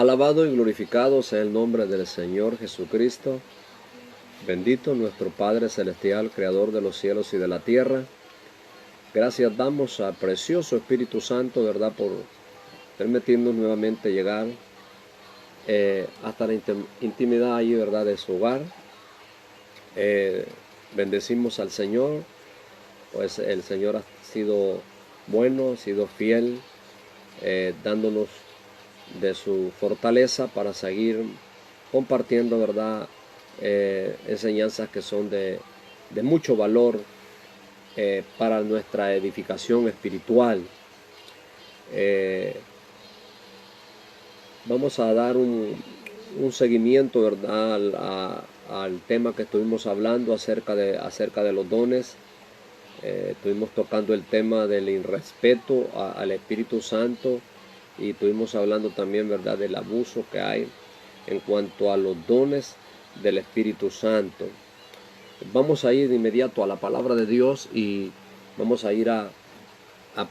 Alabado y glorificado sea el nombre del Señor Jesucristo. Bendito nuestro Padre Celestial, Creador de los cielos y de la tierra. Gracias damos al precioso Espíritu Santo, ¿verdad?, por permitirnos nuevamente llegar hasta la intimidad allí, ¿verdad?, de su hogar. Bendecimos al Señor, pues el Señor ha sido bueno, ha sido fiel, dándonos de su fortaleza para seguir compartiendo, ¿verdad?, enseñanzas que son de mucho valor para nuestra edificación espiritual. Vamos a dar un seguimiento, ¿verdad?, al tema que estuvimos hablando acerca de los dones. Estuvimos tocando el tema del irrespeto al Espíritu Santo, y estuvimos hablando también, ¿verdad?, del abuso que hay en cuanto a los dones del Espíritu Santo. Vamos a ir de inmediato a la palabra de Dios y vamos a ir a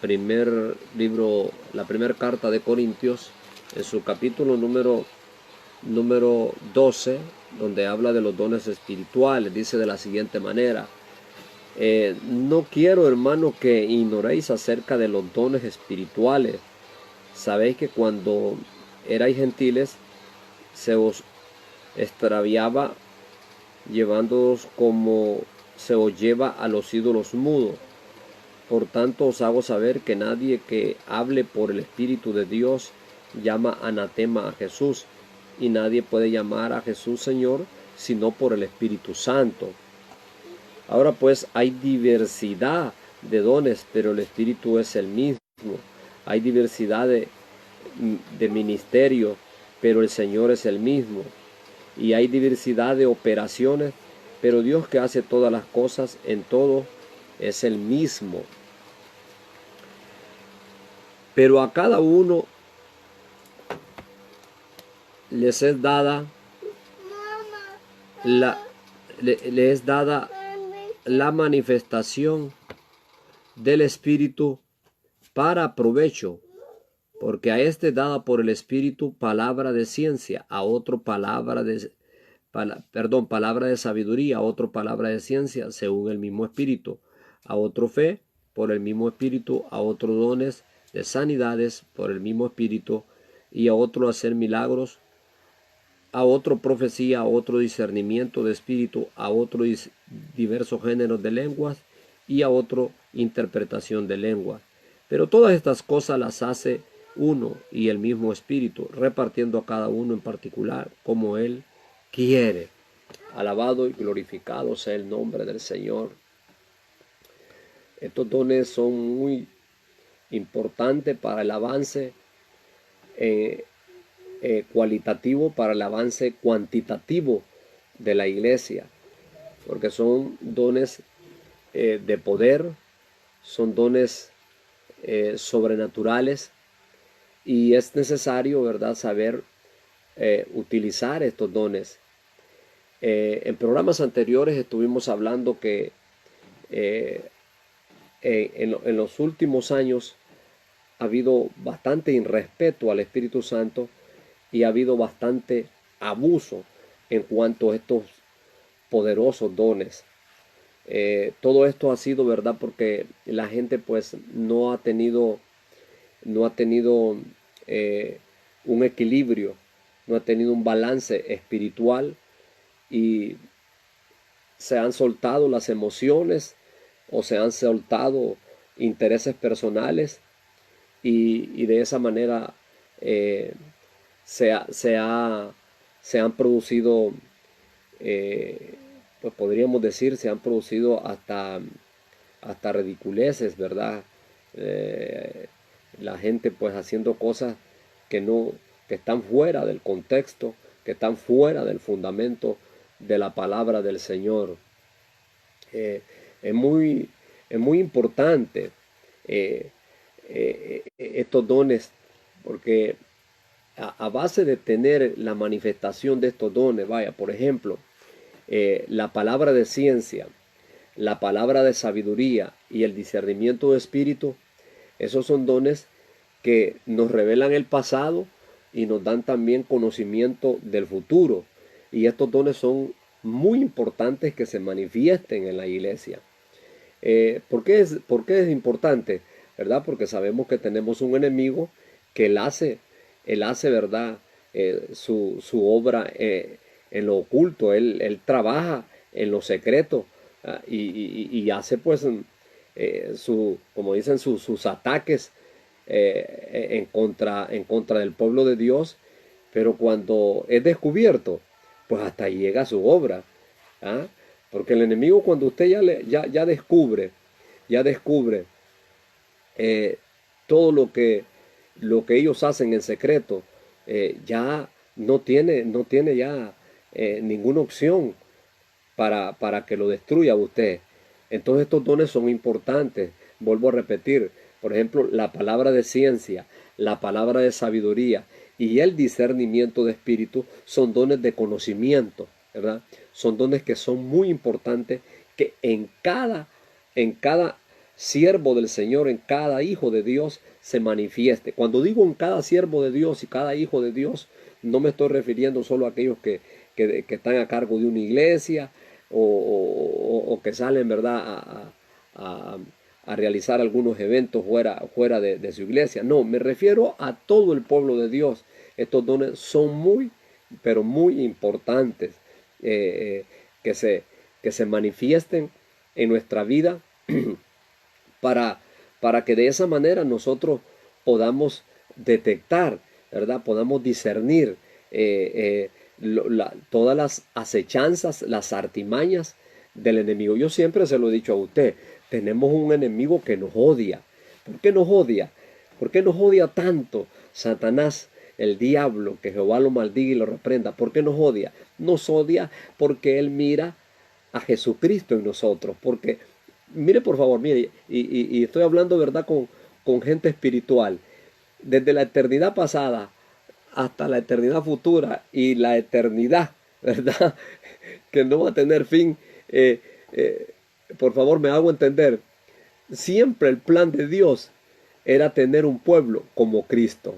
primer libro, la primera carta de Corintios, en su capítulo número 12, donde habla de los dones espirituales. Dice de la siguiente manera: no quiero, hermano, que ignoréis acerca de los dones espirituales. Sabéis que cuando erais gentiles se os extraviaba, llevándoos como se os lleva a los ídolos mudos. Por tanto os hago saber que nadie que hable por el Espíritu de Dios llama anatema a Jesús, y nadie puede llamar a Jesús Señor sino por el Espíritu Santo. Ahora pues hay diversidad de dones, pero el Espíritu es el mismo. Hay diversidad de ministerio, pero el Señor es el mismo. Y hay diversidad de operaciones, pero Dios, que hace todas las cosas en todo, es el mismo. Pero a cada uno les es dada la manifestación del Espíritu para provecho, porque a este dada por el Espíritu palabra de ciencia, a otro palabra de sabiduría, a otro palabra de ciencia según el mismo Espíritu, a otro fe por el mismo Espíritu, a otro dones de sanidades por el mismo Espíritu, y a otro hacer milagros, a otro profecía, a otro discernimiento de espíritu, a otro diversos géneros de lenguas, y a otro interpretación de lenguas. Pero todas estas cosas las hace uno y el mismo Espíritu, repartiendo a cada uno en particular como Él quiere. Alabado y glorificado sea el nombre del Señor. Estos dones son muy importantes para el avance cualitativo, para el avance cuantitativo de la iglesia, porque son dones de poder, son dones sobrenaturales, y es necesario, ¿verdad?, saber utilizar estos dones. En programas anteriores estuvimos hablando que en los últimos años ha habido bastante irrespeto al Espíritu Santo, y ha habido bastante abuso en cuanto a estos poderosos dones. Todo esto ha sido, ¿verdad?, porque la gente pues no ha tenido un equilibrio, no ha tenido un balance espiritual, y se han soltado las emociones, o se han soltado intereses personales, y de esa manera se han producido, pues podríamos decir, se han producido hasta ridiculeces, ¿verdad? La gente pues haciendo cosas que están fuera del contexto, que están fuera del fundamento de la palabra del Señor. Es muy importante estos dones, porque a base de tener la manifestación de estos dones, vaya, por ejemplo, la palabra de ciencia, la palabra de sabiduría y el discernimiento de espíritu, esos son dones que nos revelan el pasado, y nos dan también conocimiento del futuro. Y estos dones son muy importantes que se manifiesten en la iglesia. ¿Por qué es importante? ¿Verdad? Porque sabemos que tenemos un enemigo que él hace, ¿verdad? Su obra en lo oculto, él trabaja en lo secreto, y hace pues, como dicen, sus ataques en contra del pueblo de Dios, pero cuando es descubierto, pues hasta ahí llega su obra. ¿Ah? Porque el enemigo, cuando usted ya descubre eh, todo lo que ellos hacen en secreto, ya no tiene ya ninguna opción para que lo destruya a usted. Entonces estos dones son importantes. Vuelvo a repetir, por ejemplo, la palabra de ciencia, la palabra de sabiduría y el discernimiento de espíritu son dones de conocimiento, ¿verdad? Son dones que son muy importantes, que en cada siervo del Señor, en cada hijo de Dios se manifieste. Cuando digo en cada siervo de Dios y cada hijo de Dios, no me estoy refiriendo solo a aquellos que están a cargo de una iglesia o que salen, ¿verdad?, a realizar algunos eventos fuera de su iglesia. No, me refiero a todo el pueblo de Dios. Estos dones son muy, pero muy importantes, que se manifiesten en nuestra vida para que de esa manera nosotros podamos detectar, ¿verdad? Podamos discernir todas las acechanzas, las artimañas del enemigo. Yo siempre se lo he dicho a usted, tenemos un enemigo que nos odia. ¿Por qué nos odia? ¿Por qué nos odia tanto Satanás, el diablo? Que Jehová lo maldiga y lo reprenda. ¿Por qué nos odia? Nos odia porque él mira a Jesucristo en nosotros. Porque, mire por favor, mire, y estoy hablando, ¿verdad?, con gente espiritual. Desde la eternidad pasada hasta la eternidad futura y la eternidad, ¿verdad?, que no va a tener fin. Por favor, me hago entender. Siempre el plan de Dios era tener un pueblo como Cristo.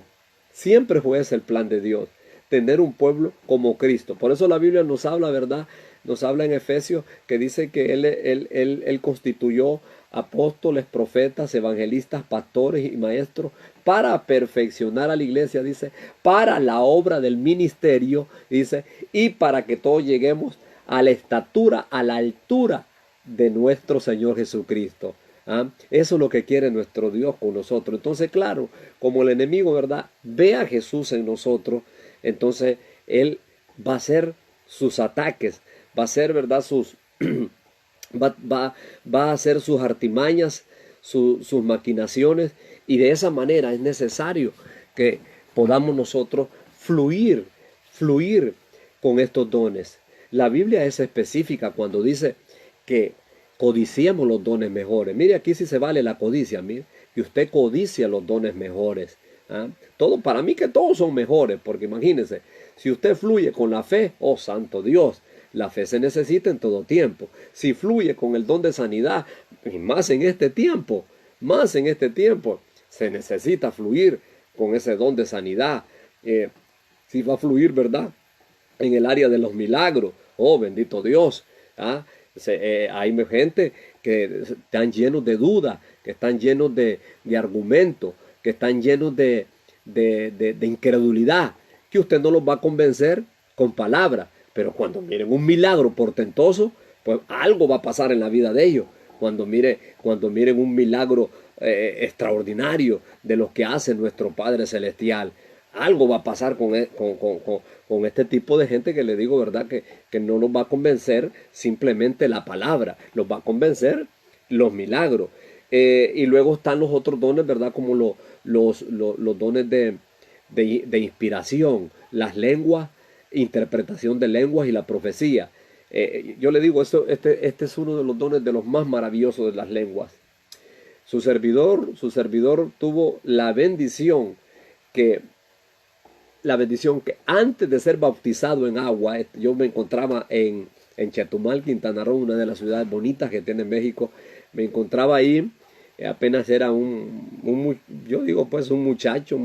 Siempre fue ese el plan de Dios, tener un pueblo como Cristo. Por eso la Biblia nos habla, ¿verdad? Nos habla en Efesios que dice que Él constituyó apóstoles, profetas, evangelistas, pastores y maestros para perfeccionar a la iglesia, dice, para la obra del ministerio, dice, y para que todos lleguemos a la estatura, a la altura de nuestro Señor Jesucristo. ¿Ah? Eso es lo que quiere nuestro Dios con nosotros. Entonces, claro, como el enemigo, ¿verdad?, ve a Jesús en nosotros, entonces él va a hacer sus ataques, va a hacer, ¿verdad?, va a hacer sus artimañas, sus maquinaciones, y de esa manera es necesario que podamos nosotros fluir con estos dones. La Biblia es específica cuando dice que codiciemos los dones mejores. Mire, aquí sí se vale la codicia, mire, que usted codicia los dones mejores. ¿Ah? Para mí que todos son mejores, porque imagínense, si usted fluye con la fe, oh santo Dios, la fe se necesita en todo tiempo. Si fluye con el don de sanidad, y más en este tiempo, se necesita fluir con ese don de sanidad. Si va a fluir, ¿verdad?, en el área de los milagros, oh bendito Dios. ¿Ah? Hay gente que están llenos de dudas, que están llenos de argumentos, que están llenos de incredulidad, que usted no los va a convencer con palabras, pero cuando miren un milagro portentoso, pues algo va a pasar en la vida de ellos. Cuando miren un milagro extraordinario de lo que hace nuestro Padre Celestial, algo va a pasar con este tipo de gente, que le digo, ¿verdad?, que no nos va a convencer simplemente la palabra, los va a convencer los milagros. Y luego están los otros dones, ¿verdad?, como los dones de inspiración, las lenguas, interpretación de lenguas y la profecía. Yo le digo, este es uno de los dones de los más maravillosos de las lenguas. Su servidor tuvo la bendición que antes de ser bautizado en agua, yo me encontraba en Chetumal, Quintana Roo, una de las ciudades bonitas que tiene México. Me encontraba ahí apenas era yo digo pues un muchacho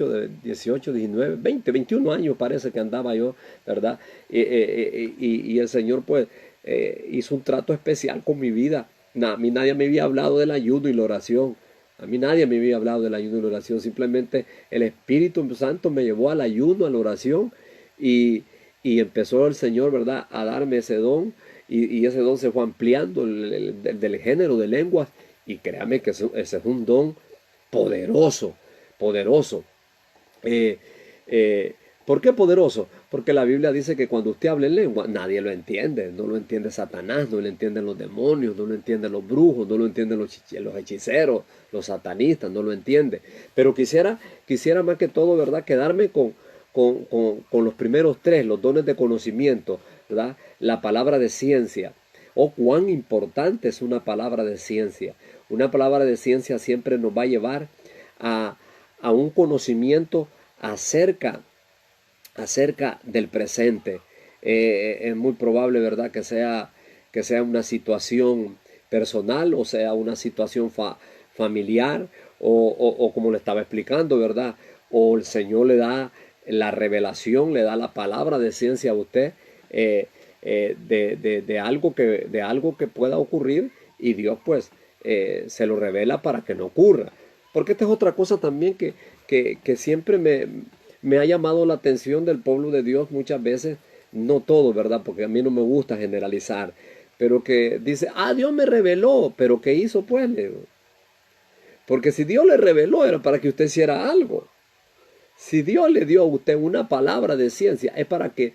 de 18, 19, 20, 21 años parece que andaba yo, ¿verdad? Y el Señor pues hizo un trato especial con mi vida. A mí nadie me había hablado del ayuno y la oración. A mí nadie me había hablado del ayuno y la oración. Simplemente el Espíritu Santo me llevó al ayuno, a la oración y, y empezó el Señor, ¿verdad?, a darme ese don y ese don se fue ampliando del género de lenguas y créame que ese es un don poderoso, poderoso. Eh, eh, ¿Por qué poderoso? Porque la Biblia dice que cuando usted habla en lengua, nadie lo entiende. No lo entiende Satanás, no lo entienden los demonios, no lo entienden los brujos, no lo entienden los hechiceros, los satanistas, no lo entiende. Pero quisiera más que todo, ¿verdad?, quedarme con los primeros tres, los dones de conocimiento, ¿verdad? La palabra de ciencia. Oh, cuán importante es una palabra de ciencia. Una palabra de ciencia siempre nos va a llevar a, a un conocimiento acerca del presente. Es muy probable, ¿verdad?, que sea una situación personal o sea una situación familiar o como le estaba explicando, ¿verdad? O el Señor le da la revelación, le da la palabra de ciencia a usted de algo que pueda ocurrir y Dios pues se lo revela para que no ocurra. Porque esta es otra cosa también que siempre me ha llamado la atención del pueblo de Dios muchas veces, no todo, ¿verdad? Porque a mí no me gusta generalizar, pero que dice, Dios me reveló, pero ¿qué hizo pues? Porque si Dios le reveló era para que usted hiciera algo. Si Dios le dio a usted una palabra de ciencia, es para que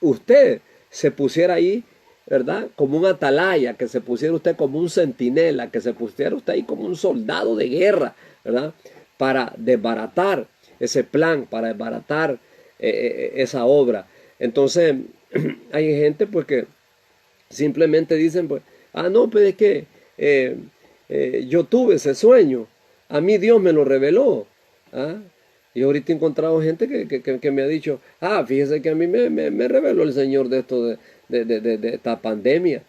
usted se pusiera ahí, ¿verdad? Como un atalaya, que se pusiera usted como un centinela, que se pusiera usted ahí como un soldado de guerra, ¿verdad? Para desbaratar ese plan, para desbaratar esa obra. Entonces, hay gente pues que simplemente dicen, pues, no, pues es que yo tuve ese sueño, a mí Dios me lo reveló. ¿Ah? Y ahorita he encontrado gente que me ha dicho, fíjese que a mí me reveló el Señor de esto, de esta pandemia.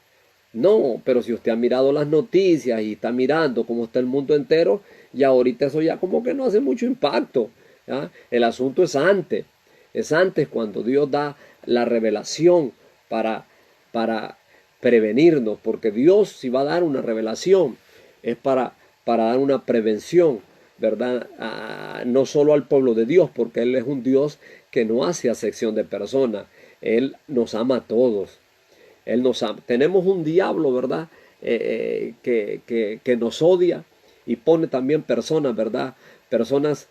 No, pero si usted ha mirado las noticias y está mirando cómo está el mundo entero, ya ahorita eso ya como que no hace mucho impacto. ¿Ya? El asunto es antes cuando Dios da la revelación para prevenirnos, porque Dios si va a dar una revelación es para dar una prevención, ¿verdad? No solo al pueblo de Dios, porque Él es un Dios que no hace acepción de personas, Él nos ama a todos. Él nos ama. Tenemos un diablo, ¿verdad? Que nos odia y pone también personas, ¿verdad? Personas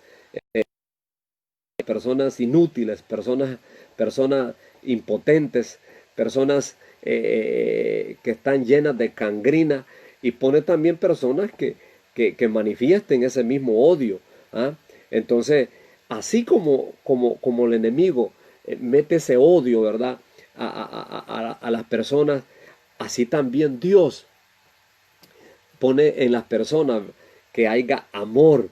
inútiles, personas impotentes, personas que están llenas de cangrina y pone también personas que manifiesten ese mismo odio. ¿Ah? Entonces, así como el enemigo mete ese odio, ¿verdad? A las personas, así también Dios pone en las personas que haya amor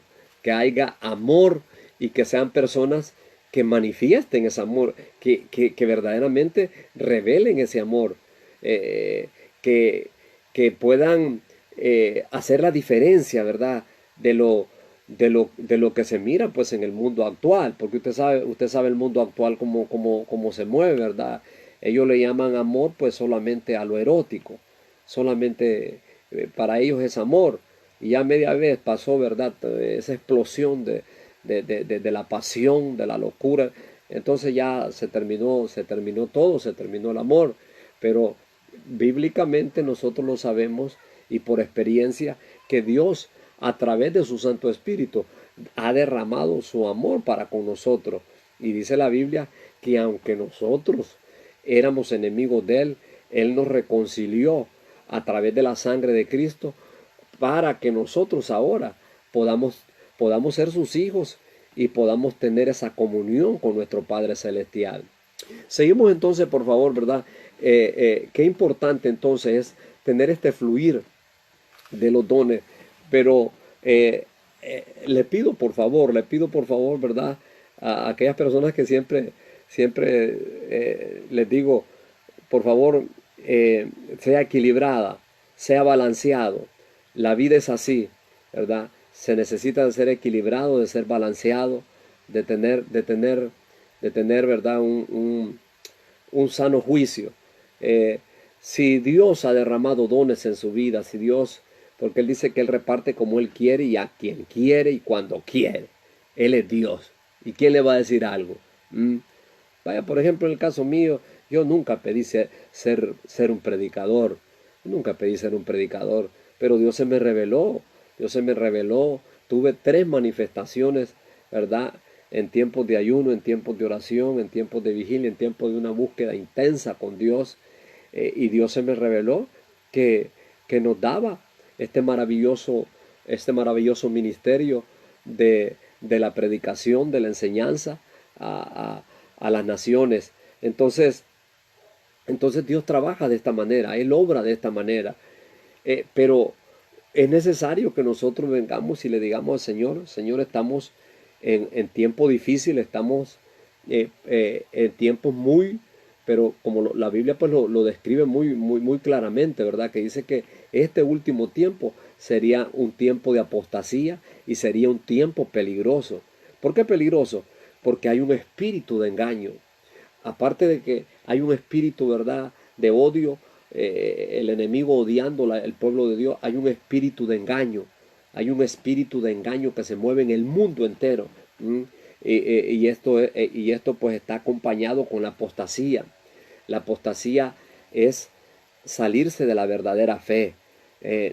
y que sean personas que manifiesten ese amor, que verdaderamente revelen ese amor, eh, que, que puedan hacer la diferencia, ¿verdad? De lo que se mira pues en el mundo actual, porque usted sabe el mundo actual cómo se mueve, ¿verdad? Ellos le llaman amor pues solamente a lo erótico, solamente para ellos es amor. Y ya media vez pasó, ¿verdad? Esa explosión de la pasión, de la locura. Entonces ya se terminó todo, se terminó el amor. Pero bíblicamente nosotros lo sabemos y por experiencia que Dios a través de su Santo Espíritu ha derramado su amor para con nosotros. Y dice la Biblia que aunque nosotros éramos enemigos de Él, Él nos reconcilió a través de la sangre de Cristo para que nosotros ahora podamos ser sus hijos y podamos tener esa comunión con nuestro Padre Celestial. Seguimos entonces, por favor, ¿verdad? Qué importante entonces es tener este fluir de los dones, pero le pido por favor, ¿verdad? A aquellas personas que siempre les digo, por favor, sea equilibrada, sea balanceado. La vida es así, ¿verdad? Se necesita de ser equilibrado, de ser balanceado, de tener, ¿verdad? Un sano juicio. Eh, si Dios ha derramado dones en su vida, si Dios, porque Él dice que Él reparte como Él quiere y a quien quiere y cuando quiere. Él es Dios. ¿Y quién le va a decir algo? ¿Mm? Vaya, por ejemplo, en el caso mío, yo nunca pedí ser un predicador. Nunca pedí ser un predicador. Pero Dios se me reveló. Dios se me reveló. Tuve 3 manifestaciones, ¿verdad? En tiempos de ayuno, en tiempos de oración, en tiempos de vigilia, en tiempos de una búsqueda intensa con Dios. Y Dios se me reveló que, que nos daba este maravilloso, este maravilloso ministerio de la predicación, de la enseñanza a las naciones. Entonces Dios trabaja de esta manera, Él obra de esta manera. Pero es necesario que nosotros vengamos y le digamos al Señor, Señor, estamos en tiempo difícil, estamos en tiempos pero como la Biblia pues lo describe muy claramente, ¿verdad? Que dice que este último tiempo sería un tiempo de apostasía y sería un tiempo peligroso. ¿Por qué peligroso? Porque hay un espíritu de engaño. Aparte de que hay un espíritu, ¿verdad?, de odio, el enemigo odiando el pueblo de Dios, hay un espíritu de engaño. Hay un espíritu de engaño que se mueve en el mundo entero. ¿Mm? Y esto pues está acompañado con la apostasía. La apostasía es salirse de la verdadera fe.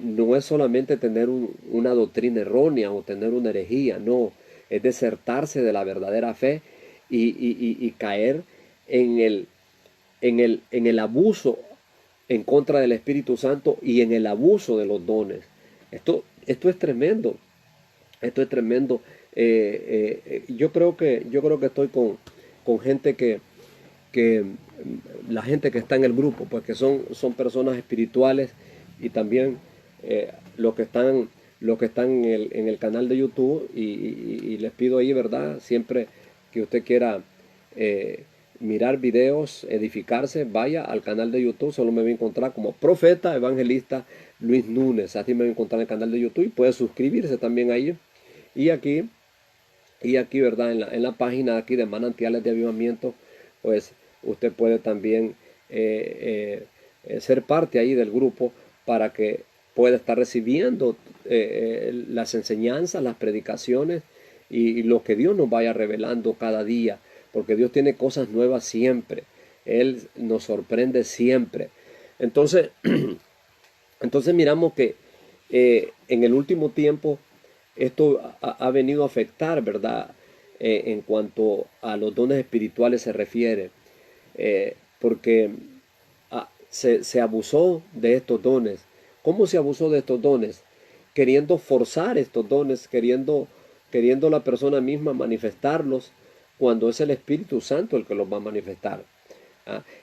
No es solamente tener una doctrina errónea o tener una herejía, no, es desertarse de la verdadera fe y caer en el abuso en contra del Espíritu Santo y en el abuso de los dones. Esto es tremendo. Esto es tremendo. Yo creo que estoy con gente que la gente que está en el grupo, pues que son personas espirituales y también los que están en el canal de YouTube y les pido ahí, ¿verdad? Siempre que usted quiera mirar videos, edificarse, vaya al canal de YouTube, solo me va a encontrar como Profeta Evangelista Luis Núñez, así me va a encontrar en el canal de YouTube y puede suscribirse también ahí. Y aquí, ¿verdad? En la página aquí de Manantiales de Avivamiento, pues usted puede también ser parte ahí del grupo para que pueda estar recibiendo las enseñanzas, las predicaciones y lo que Dios nos vaya revelando cada día, porque Dios tiene cosas nuevas siempre. Él nos sorprende siempre. Entonces, entonces miramos que en el último tiempo esto ha venido a afectar, ¿verdad? En cuanto a los dones espirituales se refiere, porque se abusó de estos dones. ¿Cómo se abusó de estos dones? Queriendo forzar estos dones, queriendo la persona misma manifestarlos, cuando es el Espíritu Santo el que los va a manifestar.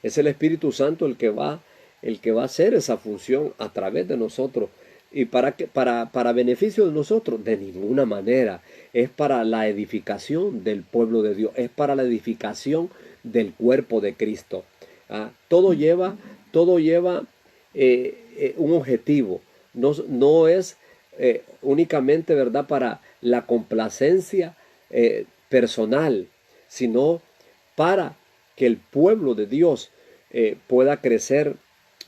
Es el Espíritu Santo el que va a hacer esa función a través de nosotros. ¿Y para beneficio de nosotros? De ninguna manera. Es para la edificación del pueblo de Dios. Es para la edificación del cuerpo de Cristo. Todo lleva un objetivo. No es únicamente, ¿verdad?, para la complacencia personal, sino para que el pueblo de Dios pueda crecer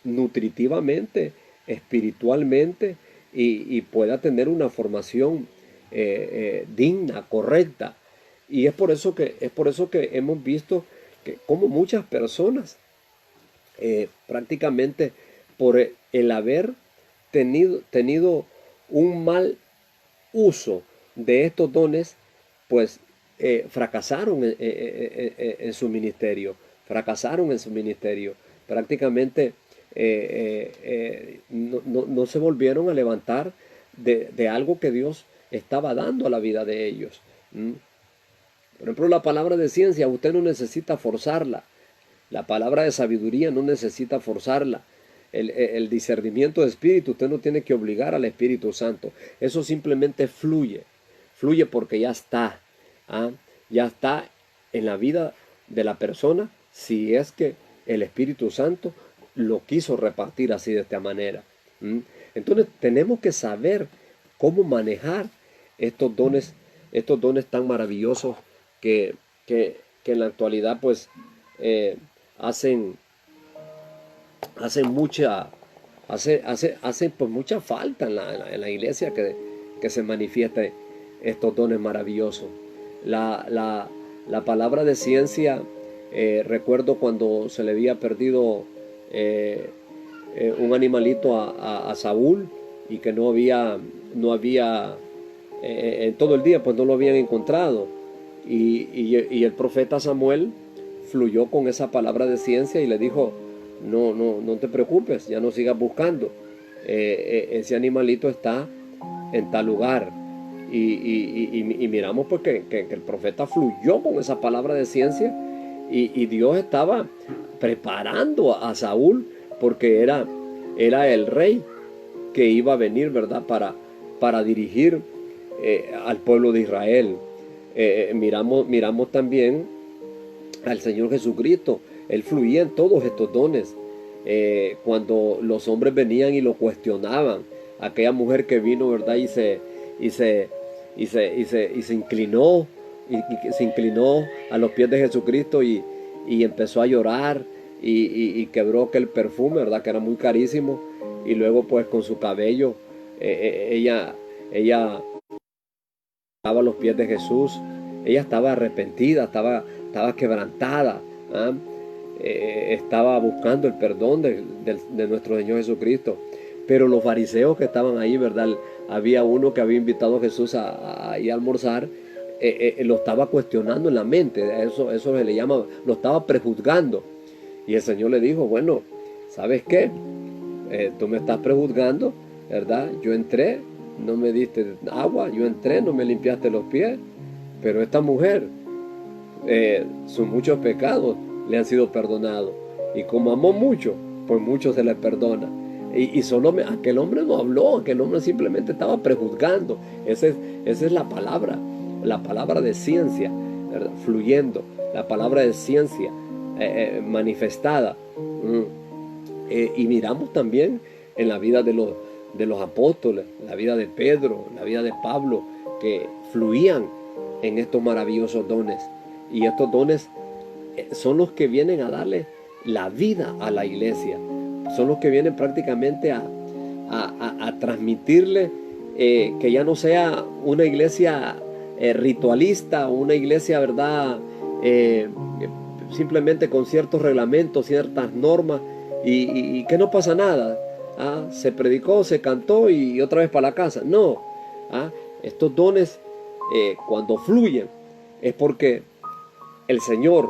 nutritivamente, espiritualmente y pueda tener una formación digna, correcta. Y es por eso que hemos visto que como muchas personas prácticamente por el haber tenido un mal uso de estos dones, pues fracasaron en su ministerio, prácticamente no se volvieron a levantar de algo que Dios estaba dando a la vida de ellos. Por ejemplo, la palabra de ciencia, usted no necesita forzarla. La palabra de sabiduría no necesita forzarla. El discernimiento de espíritu, usted no tiene que obligar al Espíritu Santo. Eso simplemente fluye. Fluye porque ya está. Ya está en la vida de la persona, si es que el Espíritu Santo lo quiso repartir así de esta manera. ¿Mm? Entonces tenemos que saber cómo manejar estos dones tan maravillosos que, que en la actualidad pues eh, hacen, hacen mucha, hacen pues mucha falta en la iglesia que se manifiesten estos dones maravillosos. La palabra de ciencia, recuerdo cuando se le había perdido un animalito a Saúl y que no había en todo el día pues no lo habían encontrado y el profeta Samuel fluyó con esa palabra de ciencia y le dijo, no te preocupes, ya no sigas buscando, ese animalito está en tal lugar. Y miramos pues que el profeta fluyó con esa palabra de ciencia y Dios estaba preparando a Saúl porque era el rey que iba a venir, ¿verdad? Para dirigir al pueblo de Israel. Miramos también al Señor Jesucristo. Él fluía en todos estos dones. Cuando los hombres venían y lo cuestionaban, aquella mujer que vino, ¿verdad? Y se inclinó, se inclinó a los pies de Jesucristo y empezó a llorar y quebró aquel perfume, ¿verdad? Que era muy carísimo. Y luego pues con su cabello, ella estaba a los pies de Jesús. Ella estaba arrepentida, estaba quebrantada, ¿ah? Estaba buscando el perdón de nuestro Señor Jesucristo. Pero los fariseos que estaban ahí, ¿verdad? Había uno que había invitado a Jesús a ir a almorzar, lo estaba cuestionando en la mente, eso se le llama, lo estaba prejuzgando. Y el Señor le dijo, bueno, ¿sabes qué? Tú me estás prejuzgando, ¿verdad? Yo entré, no me diste agua, yo entré, no me limpiaste los pies, pero esta mujer, sus muchos pecados le han sido perdonados. Y como amó mucho, pues mucho se le perdona. Y solo aquel hombre no habló, aquel hombre simplemente estaba prejuzgando. Esa es la palabra de ciencia, ¿verdad? Fluyendo, la palabra de ciencia manifestada. Y miramos también en la vida de los apóstoles, la vida de Pedro, la vida de Pablo, que fluían en estos maravillosos dones. Y estos dones son los que vienen a darle la vida a la iglesia. Son los que vienen prácticamente a transmitirle que ya no sea una iglesia ritualista, una iglesia, ¿verdad? Simplemente con ciertos reglamentos, ciertas normas y que no pasa nada. Se predicó, se cantó y otra vez para la casa. No. Estos dones cuando fluyen es porque el Señor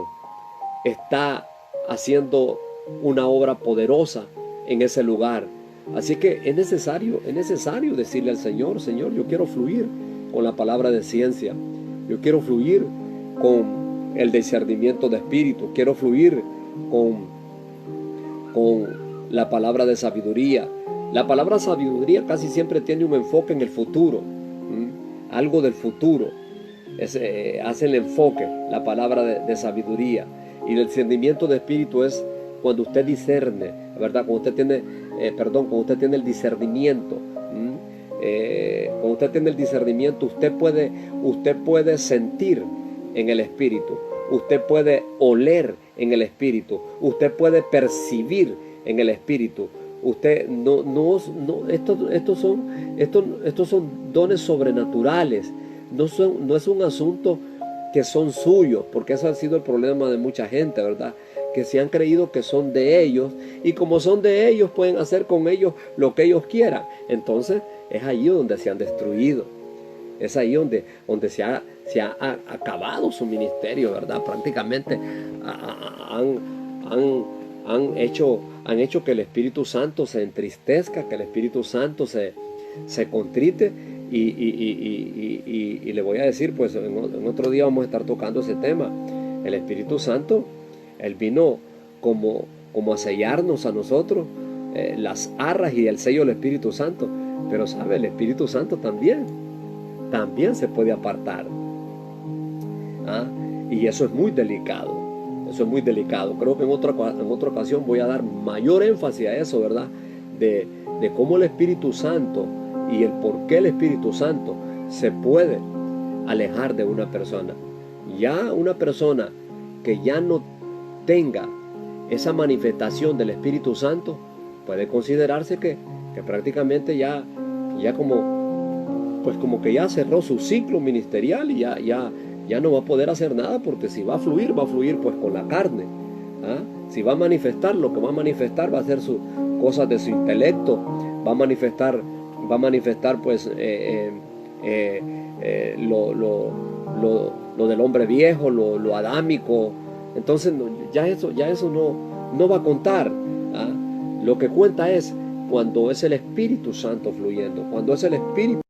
está haciendo una obra poderosa en ese lugar. Así que es necesario decirle al Señor, Señor, yo quiero fluir con la palabra de ciencia, yo quiero fluir con el discernimiento de espíritu, quiero fluir con la palabra de sabiduría. La palabra sabiduría casi siempre tiene un enfoque en el futuro, algo del futuro. Hace el enfoque, la palabra de sabiduría. Y el discernimiento de espíritu es cuando usted discerne, ¿verdad? Cuando usted tiene, cuando usted tiene el discernimiento. Cuando usted tiene el discernimiento, usted puede sentir en el espíritu, usted puede oler en el espíritu, usted puede percibir en el espíritu. Usted estos son dones sobrenaturales. No es un asunto que son suyos, porque ese ha sido el problema de mucha gente, ¿verdad? Que se han creído que son de ellos y como son de ellos pueden hacer con ellos lo que ellos quieran. Entonces es ahí donde se han destruido, es ahí donde se ha acabado su ministerio, ¿verdad? Prácticamente han hecho que el Espíritu Santo se entristezca, que el Espíritu Santo se contrite. Y le voy a decir, pues en otro día vamos a estar tocando ese tema. El Espíritu Santo, Él vino como a sellarnos a nosotros las arras y el sello del Espíritu Santo. Pero sabe, el Espíritu Santo también se puede apartar. Y eso es muy delicado. Eso es muy delicado. Creo que en otra ocasión voy a dar mayor énfasis a eso, ¿verdad? De de cómo el Espíritu Santo y el por qué el Espíritu Santo se puede alejar de una persona. Ya una persona que ya no tenga esa manifestación del Espíritu Santo, puede considerarse que prácticamente ya como que ya cerró su ciclo ministerial y ya no va a poder hacer nada, porque si va a fluir pues con la carne. ¿Ah? Si va a manifestar, lo que va a manifestar va a ser sus cosas de su intelecto, va a manifestar pues lo del hombre viejo, lo adámico. Entonces ya eso no va a contar. ¿Ah? Lo que cuenta es cuando es el Espíritu Santo fluyendo, cuando es el Espíritu